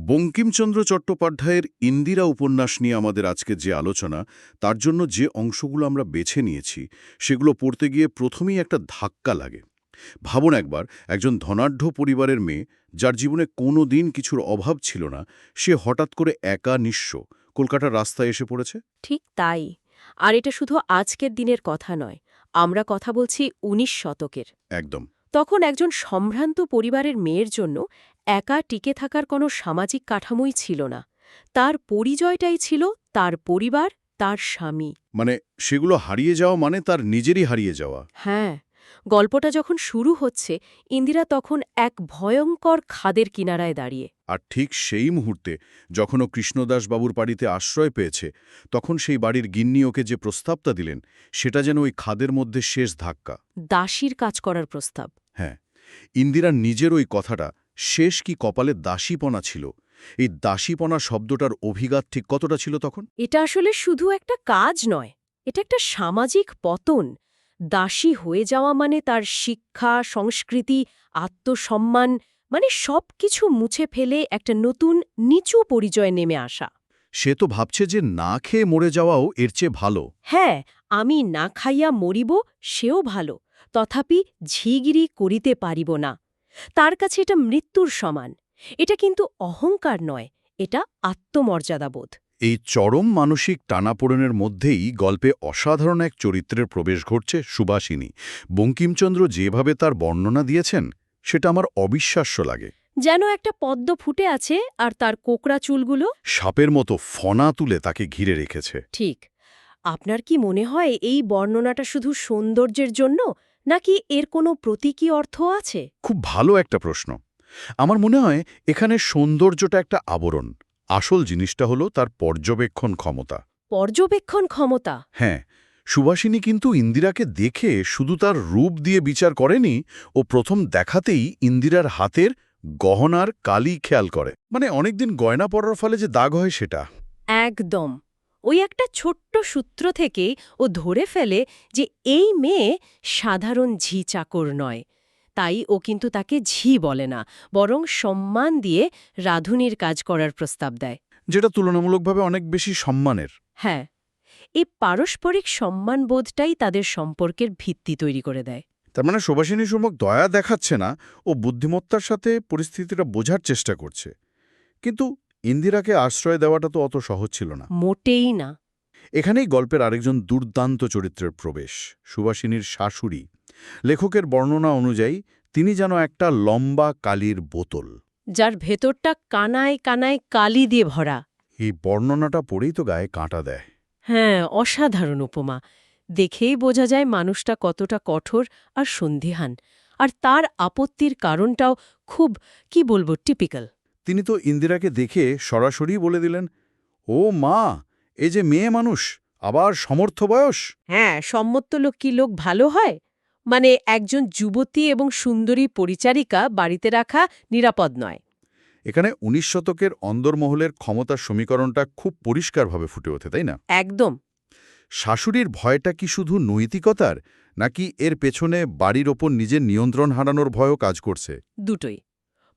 বঙ্কিমচন্দ্র চট্টোপাধ্যায়ের ইন্দিরা উপন্যাস নিয়ে আমাদের আজকে যে আলোচনা, তার জন্য যে অংশগুলো আমরা বেছে নিয়েছি সেগুলো পড়তে গিয়ে প্রথমেই একটা ধাক্কা লাগে। ভাবুন একবার, একজন ধনাঢ্য পরিবারের মেয়ে, যার জীবনে কোনো দিন কিছুর অভাব ছিল না, সে হঠাৎ করে একা নিঃস্ব কলকাতার রাস্তায় এসে পড়েছে। ঠিক তাই। আর এটা শুধু আজকের দিনের কথা নয়, আমরা কথা বলছি ১৯ শতকের। একদম। তখন একজন সম্ভ্রান্ত পরিবারের মেয়ের জন্য একা টিকে থাকার কোনো সামাজিক কাঠামোই ছিল না। তার পরিচয়টাই ছিল তার পরিবার, তার স্বামী। মানে সেগুলো হারিয়ে যাওয়া মানে তার নিজেরই হারিয়ে যাওয়া। হ্যাঁ, গল্পটা যখন শুরু হচ্ছে, ইন্দিরা তখন এক ভয়ঙ্কর খাদের কিনারায় দাঁড়িয়ে। আর ঠিক সেই মুহূর্তে যখন ও কৃষ্ণদাসবাবুর বাড়িতে আশ্রয় পেয়েছে, তখন সেই বাড়ির গিন্নি ওকে যে প্রস্তাবটা দিলেন, সেটা যেন ওই খাদের মধ্যে শেষ ধাক্কা। দাসীর কাজ করার প্রস্তাব। হ্যাঁ, ইন্দিরার নিজের ওই কথাটা, শেষ কি কপালে দাসীপনা ছিল, এই দাসীপনা শব্দটার অভিঘাত ঠিক কতটা ছিল তখন? এটা আসলে শুধু একটা কাজ নয়, এটা একটা সামাজিক পতন। দাসী হয়ে যাওয়া মানে তার শিক্ষা, সংস্কৃতি, আত্মসম্মান, মানে সবকিছু মুছে ফেলে একটা নতুন নিচু পরিচয় নেমে আসা। সে তো ভাবছে যে না খেয়ে মরে যাওয়াও এর চেয়ে ভালো। হ্যাঁ, আমি না খাইয়া মরিব, সেও ভালো, তথাপি ঝিগিরি করিতে পারিব না। তার কাছে এটা মৃত্যুর সমান। এটা কিন্তু অহংকার নয়, এটা আত্মমর্যাদাবোধ। এই চরম মানসিক টানাপোড়েনের মধ্যেই গল্পে অসাধারণ এক চরিত্রের প্রবেশ ঘটছে, সুভাষিনী। বঙ্কিমচন্দ্র যেভাবে তার বর্ণনা দিয়েছেন, সেটা আমার অবিশ্বাস্য লাগে। যেন একটা পদ্ম ফুটে আছে আর তার কোকড়া চুলগুলো। সাপের মতো ফনা তুলে তাকে ঘিরে রেখেছে। ঠিক। আপনার কি মনে হয় এই বর্ণনাটা শুধু সৌন্দর্যের জন্য, নাকি এর কোনো প্রতীকী অর্থ আছে? খুব ভালো একটা প্রশ্ন। আমার মনে হয় এখানে সৌন্দর্যটা একটা আবরণ। আসল জিনিসটা হলো তার পর্যবেক্ষণ ক্ষমতা। পর্যবেক্ষণ ক্ষমতা। হ্যাঁ, সুভাষিনী কিন্তু ইন্দিরাকে দেখে শুধু তার রূপ দিয়ে বিচার করেনি, ও প্রথম দেখাতেই ইন্দিরার হাতের গহনার কালি খেয়াল করে। মানে অনেকদিন গয়না পরার ফলে যে দাগ হয় সেটা। একদম। ওই একটা ছোট্ট সূত্র থেকে ও ধরে ফেলে যে এই মেয়ে সাধারণ ঝি চাকর নয়। তাই ও কিন্তু তাকে ঝি বলে না, বরং সম্মান দিয়ে রাঁধুনির কাজ করার প্রস্তাব দেয়। যেটা তুলনামূলকভাবে অনেক বেশি সম্মানের। হ্যাঁ, এই পারস্পরিক সম্মানবোধটাই তাদের সম্পর্কের ভিত্তি তৈরি করে দেয়। তার মানে সুভাষিনী সম্যক দয়া দেখাচ্ছে না, ও বুদ্ধিমত্তার সাথে পরিস্থিতিটা বোঝার চেষ্টা করছে। কিন্তু ইন্দিরাকে আশ্রয় দেওয়াটা তো অত সহজ ছিল না। মোটেই না। এখানেই গল্পের আরেকজন দুর্দান্ত চরিত্রের প্রবেশ, সুভাষিনীর শাশুড়ি। লেখকের বর্ণনা অনুযায়ী তিনি যেন একটা লম্বা কালির বোতল। যার ভেতরটা কানায় কানায় কালি দিয়ে ভরা। এই বর্ণনাটা পড়েই তো গায়ে কাঁটা দেয়। হ্যাঁ, অসাধারণ উপমা। দেখেই বোঝা যায় মানুষটা কতটা কঠোর আর সন্দিহান। আর তার আপত্তির কারণটাও খুব, কি বলবো, টিপিক্যাল। তিনি তো ইন্দিরাকে দেখে সরাসরি বলে দিলেন, ও মা, এ যে মেয়ে মানুষ, আবার সমর্থ বয়স। হ্যাঁ, সম্মত লোক কি লোক ভালো হয়? মানে একজন যুবতী এবং সুন্দরী পরিচারিকা বাড়িতে রাখা নিরাপদ নয়। এখানে ১৯ শতকের অন্দরমহলের ক্ষমতার সমীকরণটা খুব পরিষ্কারভাবে ফুটে ওঠে, তাই না? একদম। শাশুড়ির ভয়টা কি শুধু নৈতিকতার, নাকি এর পেছনে বাড়ির ওপর নিজের নিয়ন্ত্রণ হারানোর ভয়ও কাজ করছে? দুটোই।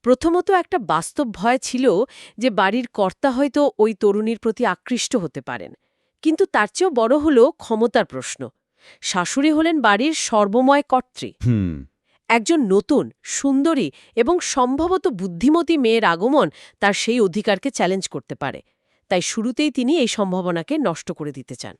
প্রথমত একটা বাস্তব ভয় ছিল যে বাড়ির কর্তা হয়তো ওই তরুণীর প্রতি আকৃষ্ট হতে পারেন। কিন্তু তার চেয়েও বড় হল ক্ষমতার প্রশ্ন। শাশুড়ি হলেন বাড়ির সর্বময় কর্ত্রী। হুম। একজন নতুন, সুন্দরী এবং সম্ভবত বুদ্ধিমতী মেয়ের আগমন তার সেই অধিকারকে চ্যালেঞ্জ করতে পারে। তাই শুরুতেই তিনি এই সম্ভাবনাকে নষ্ট করে দিতে চান।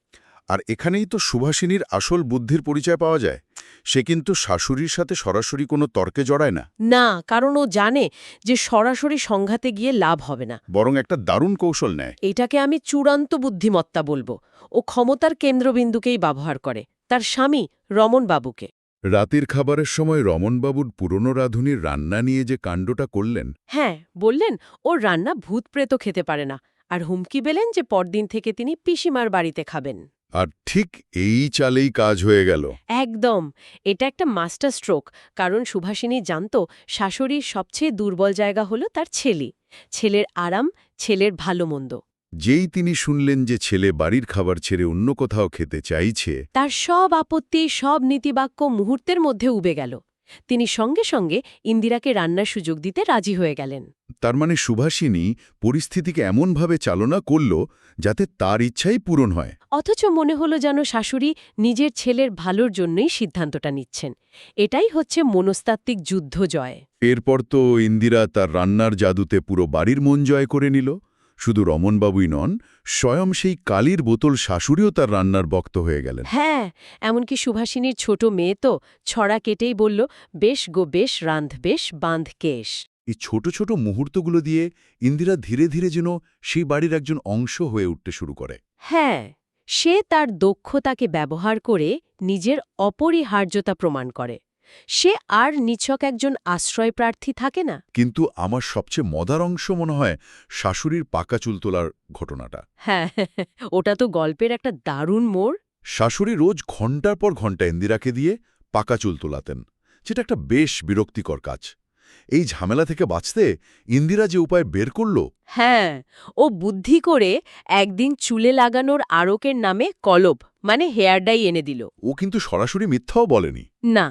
আর এখানেই তো সুভাষিনীর আসল বুদ্ধির পরিচয় পাওয়া যায়। সে কিন্তু শাশুড়ির সাথে সরাসরি কোনো তর্কে জড়ায় না। না, কারণ ও জানে যে সরাসরি সংঘাতে গিয়ে লাভ হবে না। বরং একটা দারুণ কৌশল নেয়। এটাকে আমি চূড়ান্ত বুদ্ধিমত্তা বলবো। ও ক্ষমতার কেন্দ্রবিন্দুকেই ব্যবহার করে, তার স্বামী রমণবাবুকে। রাতের খাবারের সময় রমণবাবুর পুরনো রাঁধুনির রান্না নিয়ে যে কাণ্ডটা করলেন। হ্যাঁ, বললেন ওর রান্না ভূতপ্রেত খেতে পারে না, আর হুমকি পেলেন যে পরদিন থেকে তিনি পিসিমার বাড়িতে খাবেন। আর ঠিক এই চালেই কাজ হয়ে গেল। একদম। এটা একটা মাস্টার স্ট্রোক। কারণ সুভাষিনী জানত শাশুড়ির সবচেয়ে দুর্বল জায়গা হলো তার ছেলে। ছেলের আরাম, ছেলের ভালো মন্দ। যেই তিনি শুনলেন যে ছেলে বাড়ির খাবার ছেড়ে অন্য কোথাও খেতে চাইছে, তার সব আপত্তি, সব নীতিবাক্য মুহূর্তের মধ্যে উবে গেল। তিনি সঙ্গে সঙ্গে ইন্দিরাকে রান্নার সুযোগ দিতে রাজি হয়ে গেলেন। তার মানে সুভাষিনী পরিস্থিতিকে এমনভাবে চালনা করল যাতে তার ইচ্ছাই পূরণ হয়। অথচ মনে হলো যেন শাশুড়ি নিজের ছেলের ভালোর জন্যই সিদ্ধান্তটা নিচ্ছেন। এটাই হচ্ছে মনস্তাত্ত্বিক যুদ্ধ জয়। এরপর তো ইন্দিরা তার রান্নার জাদুতে পুরো বাড়ির মন জয় করে নিল। শুধু রমনবাবুই নন, স্বয়ং সেই কালির বোতল শাশুড়িও তার রান্নার ভক্ত হয়ে গেলেন। হ্যাঁ, এমনকি সুভাষিনীর ছোট মেয়ে তো ছড়া কেটেই বলল, বেশ গো বেশ, রান্ধ বেশ, বাঁধ কেশ। এই ছোট ছোট মুহূর্তগুলো দিয়ে ইন্দিরা ধীরে ধীরে যেন সেই বাড়ির একজন অংশ হয়ে উঠতে শুরু করে। হ্যাঁ, সে তার দক্ষতাকে ব্যবহার করে নিজের অপরিহার্যতা প্রমাণ করে। সে আর নিছক একজন আশ্রয়প্রার্থী থাকে না। কিন্তু আমার সবচেয়ে মজার অংশ মনে হয় শাশুড়ির পাকা চুল তোলার ঘটনাটা। হ্যাঁ, ওটা তো গল্পের একটা দারুণ মোড়। শাশুড়ি রোজ ঘণ্টার পর ঘণ্টা ইন্দিরাকে দিয়ে পাকা চুল তোলাতেন, যেটা একটা বেশ বিরক্তিকর কাজ। এই ঝামেলা থেকে বাঁচতে ইন্দিরা যে উপায় বের করল। হ্যাঁ, ও বুদ্ধি করে একদিন চুলে লাগানোর আড়কের নামে কলব মানে হেয়ার ডাই এনে দিল। ও কিন্তু সরাসরি মিথ্যাও বলেনি। না,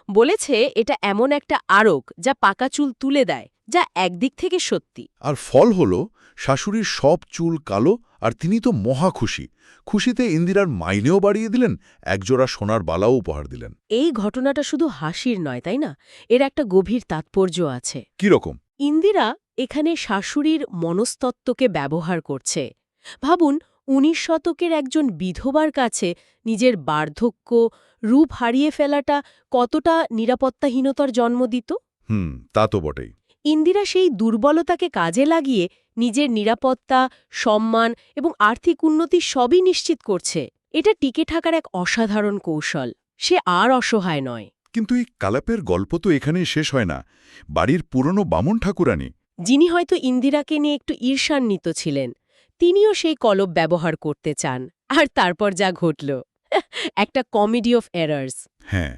বলেছে এটা এমন একটা আড়ক যা পাকা চুল তুলে দেয়, যা একদিক থেকে সত্যি। আর ফল হল শাশুড়ির সব চুল কালো, আর তিনি তো মহা খুশি। খুশিতে ইন্দিরার মাইনেও বাড়িয়ে দিলেন, একজোড়া সোনার বালাও উপহার দিলেন। এই ঘটনাটা শুধু হাসির নয়, তাই না? এর একটা গভীর তাৎপর্য আছে। কিরকম? ইন্দিরা এখানে শাশুড়ির মনস্তত্ত্বকে ব্যবহার করছে। ভাবুন, ১৯ শতকের একজন বিধবার কাছে নিজের বার্ধক্য, রূপ হারিয়ে ফেলাটা কতটা নিরাপত্তাহীনতার জন্ম দিত। তা তো বটেই। ইন্দিরা সেই দুর্বলতাকে কাজে লাগিয়ে নিজের নিরাপত্তা, সম্মান এবং আর্থিক উন্নতি সবই নিশ্চিত করছে। এটা টিকে থাকার এক অসাধারণ কৌশল। সে আর অসহায় নয়। কিন্তু এই কালাপের গল্প তো এখানেই শেষ হয় না। বাড়ির পুরনো বামুন ঠাকুরানী, যিনি হয়তো ইন্দিরাকে নিয়ে একটু ঈর্ষান্বিত ছিলেন, তিনিও সেই কলব ব্যবহার করতে চান। আর তারপর যা ঘটল, একটা কমেডি অফ এরার্স। হ্যাঁ,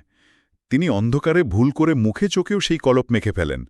তিনি অন্ধকারে ভুল করে মুখে চোখেও সেই কলপ মেখে ফেলেন।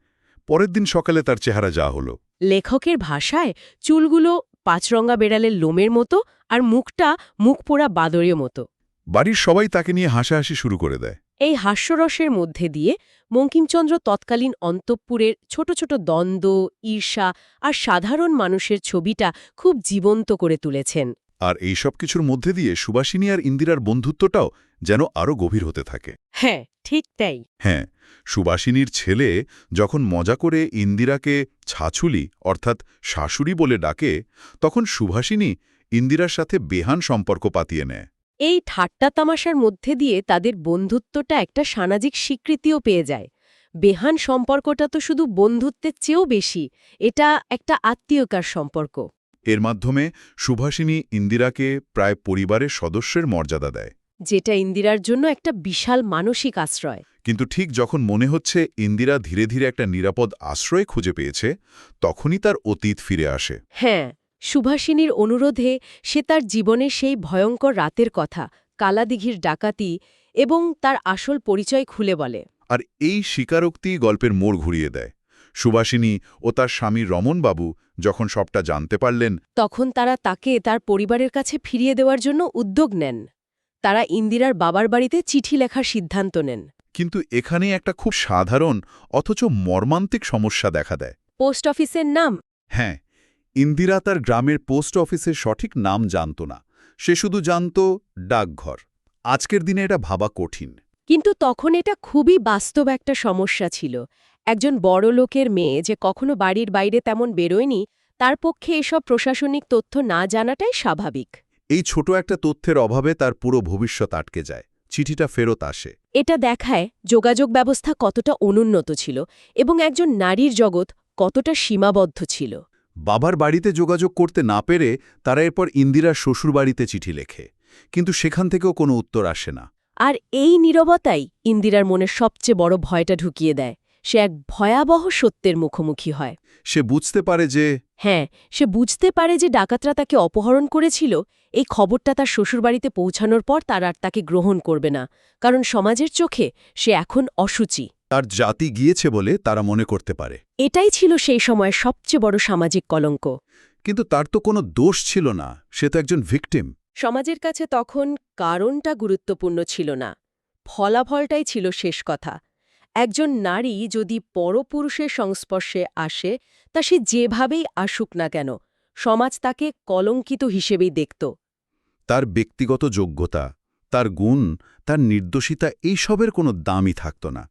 পরের দিন সকালে তার চেহারা যা হলো। লেখকের ভাষায় চুলগুলো পাঁচরঙা বেড়ালের লোমের মতো, আর মুখটা মুখপোড়া বাদরের মতো। বাড়ির সবাই তাকে নিয়ে হাসাহাসি শুরু করে দেয়। এই হাস্যরসের মধ্যে দিয়ে বঙ্কিমচন্দ্র তৎকালীন অন্তঃপুরের ছোট ছোট দ্বন্দ্ব, ঈর্ষা আর সাধারণ মানুষের ছবিটা খুব জীবন্ত করে তুলেছেন। আর এই সব কিছুর মধ্যে দিয়ে সুভাষিনী আর ইন্দিরার বন্ধুত্বটাও যেন আরও গভীর হতে থাকে। হ্যাঁ, ঠিক তাই। হ্যাঁ, সুভাষিনীর ছেলে যখন মজা করে ইন্দিরাকে ছাছুলি অর্থাৎ শাশুড়ি বলে ডাকে, তখন সুভাষিনী ইন্দিরার সাথে বেহান সম্পর্ক পাতিয়ে নেয়। এই ঠাট্টা তামাশার মধ্যে দিয়ে তাদের বন্ধুত্বটা একটা সামাজিক স্বীকৃতিও পেয়ে যায়। বেহান সম্পর্কটা তো শুধু বন্ধুত্বের চেয়েও বেশি, এটা একটা আত্মীয়কার সম্পর্ক। এর মাধ্যমে সুভাষিনী ইন্দিরাকে প্রায় পরিবারের সদস্যের মর্যাদা দেয়। যেটা ইন্দিরার জন্য একটা বিশাল মানসিক আশ্রয়। কিন্তু ঠিক যখন মনে হচ্ছে ইন্দিরা ধীরে ধীরে একটা নিরাপদ আশ্রয় খুঁজে পেয়েছে, তখনই তার অতীত ফিরে আসে। হ্যাঁ, সুভাষিনীর অনুরোধে সে তার জীবনের সেই ভয়ঙ্কর রাতের কথা, কালাদিঘির ডাকাতি এবং তার আসল পরিচয় খুলে বলে। আর এই স্বীকারোক্তি গল্পের মোড় ঘুরিয়ে দেয়। সুভাষিনী ও তার স্বামী রমনবাবু যখন সবটা জানতে পারলেন, তখন তারা তাকে তার পরিবারের কাছে ফিরিয়ে দেওয়ার জন্য উদ্যোগ নেন। তারা ইন্দিরার বাবার বাড়িতে চিঠি লেখার সিদ্ধান্ত নেন। কিন্তু এখানে একটা খুব সাধারণ অথচ মর্মান্তিক সমস্যা দেখা দেয়। পোস্ট অফিসের নাম? হ্যাঁ, ইন্দিরা তার গ্রামের পোস্ট অফিসের সঠিক নাম জানত না। সে শুধু জানত ডাকঘর। আজকের দিনে এটা ভাবা কঠিন। কিন্তু তখন এটা খুবই বাস্তব একটা সমস্যা ছিল। একজন বড় লোকের মেয়ে যে কখনো বাড়ির বাইরে তেমন বেরোয়নি, তার পক্ষে এসব প্রশাসনিক তথ্য না জানাটাই স্বাভাবিক। এই ছোট একটা তথ্যের অভাবে তার পুরো ভবিষ্যৎ আটকে যায়। চিঠিটা ফেরত আসে। এটা দেখায় যোগাযোগ ব্যবস্থা কতটা অনুন্নত ছিল এবং একজন নারীর জগৎ কতটা সীমাবদ্ধ ছিল। বাবার বাড়িতে যোগাযোগ করতে না পেরে তারা এরপর ইন্দিরার শ্বশুরবাড়িতে চিঠি লেখে, কিন্তু সেখান থেকেও কোনো উত্তর আসে না। আর এই নীরবতাই ইন্দিরার মনে সবচেয়ে বড় ভয়টা ঢুকিয়ে দেয়। সে এক ভয়াবহ সত্যের মুখোমুখি হয়। সে বুঝতে পারে যে সে বুঝতে পারে যে ডাকাতরা তাকে অপহরণ করেছিল। এই খবরটা তার শ্বশুরবাড়িতে পৌঁছানোর পর তারা আর তাকে গ্রহণ করবে না, কারণ সমাজের চোখে সে এখন অশুচি। তার জাতি গিয়েছে বলে তারা মনে করতে পারে। এটাই ছিল সেই সময়ের সবচেয়ে বড় সামাজিক কলঙ্ক। কিন্তু তার তো কোনো দোষ ছিল না, সে তো একজন ভিকটিম। সমাজের কাছে তখন কারণটা গুরুত্বপূর্ণ ছিল না, ফলাফলটাই ছিল শেষ কথা। একজন নারী যদি পরপুরুষের সংস্পর্শে আসে তা সে যেভাবেই আসুক না কেন সমাজ তাকে কলঙ্কিত হিসেবেই দেখত। তার ব্যক্তিগত যোগ্যতা, তার গুণ, তার নির্দোষিতা এইসবের কোনো দামই থাকত না।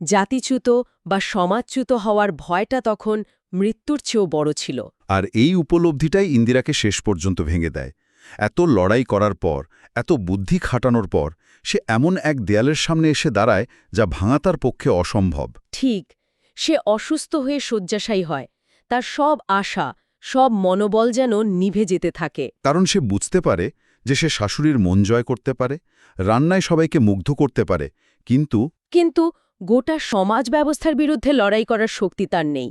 জাতিচ্যুত বা সমাজচ্যুত হওয়ার ভয়টা তখন মৃত্যুর চেয়েও বড় ছিল। আর এই উপলব্ধিটাই ইন্দিরাকে শেষ পর্যন্ত ভেঙে দেয়। এত লড়াই করার পর, এত বুদ্ধি খাটানোর পর সে এমন এক দেয়ালের সামনে এসে দাঁড়ায় যা ভাঙা তার পক্ষে অসম্ভব। ঠিক, সে অসুস্থ হয়ে শয্যাশায়ী হয়। তার সব আশা, সব মনোবল যেন নিভে যেতে থাকে। কারণ সে বুঝতে পারে যে সে শাশুড়ির মন জয় করতে পারে, রান্নায় সবাইকে মুগ্ধ করতে পারে, কিন্তু গোটা সমাজ ব্যবস্থার বিরুদ্ধে লড়াই করার শক্তি তার নেই।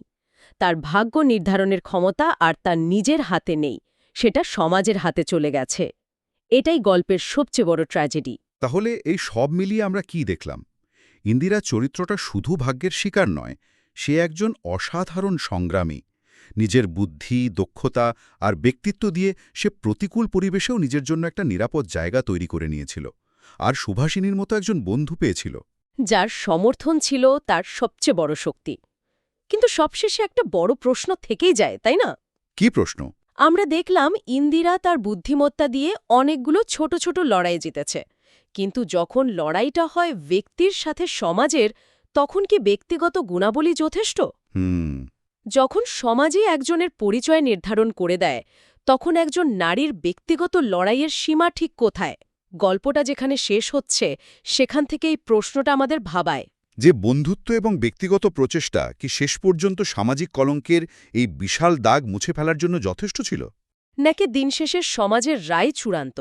তার ভাগ্য নির্ধারণের ক্ষমতা আর তার নিজের হাতে নেই, সেটা সমাজের হাতে চলে গেছে। এটাই গল্পের সবচেয়ে বড় ট্র্যাজেডি। তাহলে এই সব মিলিয়ে আমরা কি দেখলাম? ইন্দিরা চরিত্রটা শুধু ভাগ্যের শিকার নয়, সে একজন অসাধারণ সংগ্রামী। নিজের বুদ্ধি, দক্ষতা আর ব্যক্তিত্ব দিয়ে সে প্রতিকূল পরিবেশেও নিজের জন্য একটা নিরাপদ জায়গা তৈরি করে নিয়েছিল, আর সুভাষিনীর মতো একজন বন্ধু পেয়েছিল। যার সমর্থন ছিল তার সবচেয়ে বড় শক্তি। কিন্তু সবশেষে একটা বড় প্রশ্ন থেকেই যায়, তাই না? কি প্রশ্ন? আমরা দেখলাম ইন্দিরা তার বুদ্ধিমত্তা দিয়ে অনেকগুলো ছোট ছোট লড়াই জিতেছে, কিন্তু যখন লড়াইটা হয় ব্যক্তির সাথে সমাজের, তখন কি ব্যক্তিগত গুণাবলী যথেষ্ট? যখন সমাজে একজনের পরিচয় নির্ধারণ করে দেয়, তখন একজন নারীর ব্যক্তিগত লড়াইয়ের সীমা ঠিক কোথায়? গল্পটা যেখানে শেষ হচ্ছে সেখান থেকে এই প্রশ্নটা আমাদের ভাবায়। যে বন্ধুত্ব এবং ব্যক্তিগত প্রচেষ্টা কি শেষ পর্যন্ত সামাজিক কলঙ্কের এই বিশাল দাগ মুছে ফেলার জন্য যথেষ্ট ছিল? নাকি দিন শেষে সমাজের রায় চূড়ান্ত?